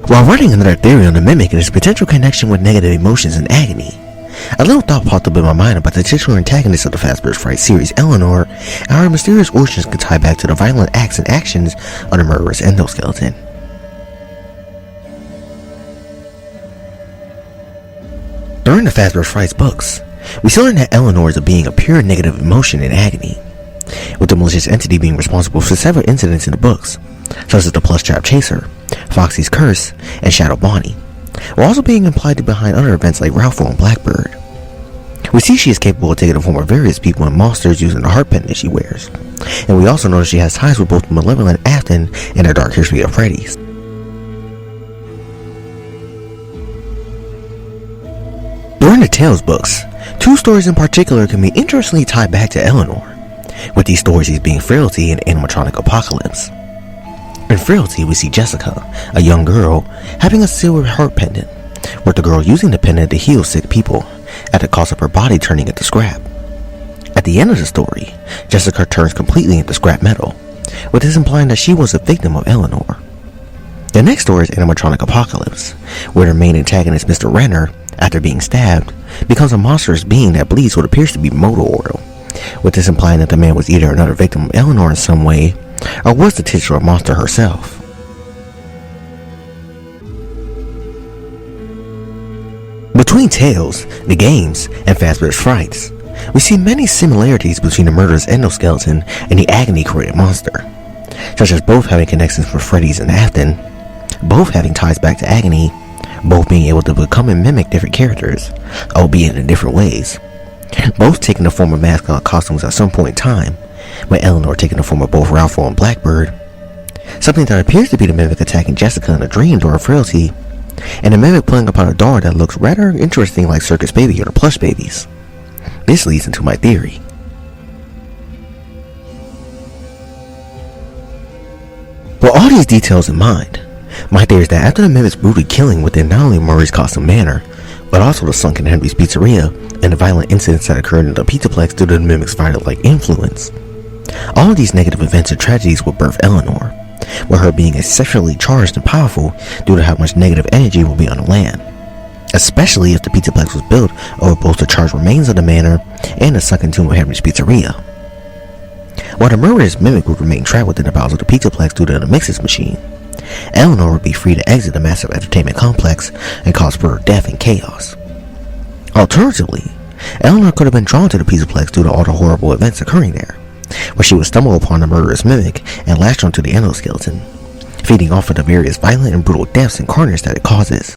While running another theory on the mimic and its potential connection with negative emotions and agony, a little thought popped up in my mind about the titular antagonist of the Fazbear's Fright series, Eleanor, and how her mysterious origins could tie back to the violent acts and actions of the murderous endoskeleton. During the Fazbear's Fright books, we still learn that Eleanor is a being of pure negative emotion and agony, with the malicious entity being responsible for several incidents in the books, such as the Plush Trap Chaser, Foxy's Curse, and Shadow Bonnie, while also being implied to be behind other events like Ralphie and Blackbird. We see she is capable of taking the form of various people and monsters using the heart pendant she wears, and we also notice she has ties with both the malevolent Afton and the dark history of Freddy's. During the Tales books, two stories in particular can be interestingly tied back to Eleanor, with these stories being Frailty and Animatronic Apocalypse. In Frailty, we see Jessica, a young girl, having a silver heart pendant, with the girl using the pendant to heal sick people, at the cost of her body turning into scrap. At the end of the story, Jessica turns completely into scrap metal, with this implying that she was a victim of Eleanor. The next story is Animatronic Apocalypse, where the main antagonist, Mr. Renner, after being stabbed, becomes a monstrous being that bleeds what appears to be motor oil, with this implying that the man was either another victim of Eleanor in some way, or was the titular monster herself. Between Tales, the games, and Fazbear's Frights, we see many similarities between the murderous endoskeleton and the Agony-created monster, such as both having connections with Freddy's and Afton, both having ties back to Agony, both being able to become and mimic different characters, albeit in different ways, both taking the form of mascot costumes at some point in time, with Eleanor taking the form of both Ralph and Blackbird, something that appears to be the mimic attacking Jessica in a dream during Frailty, and the mimic pulling upon a doll that looks rather interesting like Circus Baby or the Plush Babies. This leads into my theory. With all these details in mind, my theory is that after the mimic's brutally killing within not only Murray's costume manor, but also the sunken Henry's Pizzeria and the violent incidents that occurred in the Pizzaplex due to the mimic's violent-like influence, all of these negative events and tragedies will birth Eleanor, with her being exceptionally charged and powerful due to how much negative energy will be on the land, especially if the Pizzaplex was built over both the charred remains of the manor and the sunken tomb of Henry's Pizzeria. While the murderous mimic would remain trapped within the bowels of the Pizzaplex due to the Mixes machine, Eleanor would be free to exit the massive entertainment complex and cause further death and chaos. Alternatively, Eleanor could have been drawn to the Pizzaplex due to all the horrible events occurring there, where she would stumble upon the murderous mimic and latch onto the endoskeleton, feeding off of the various violent and brutal deaths and carnage that it causes.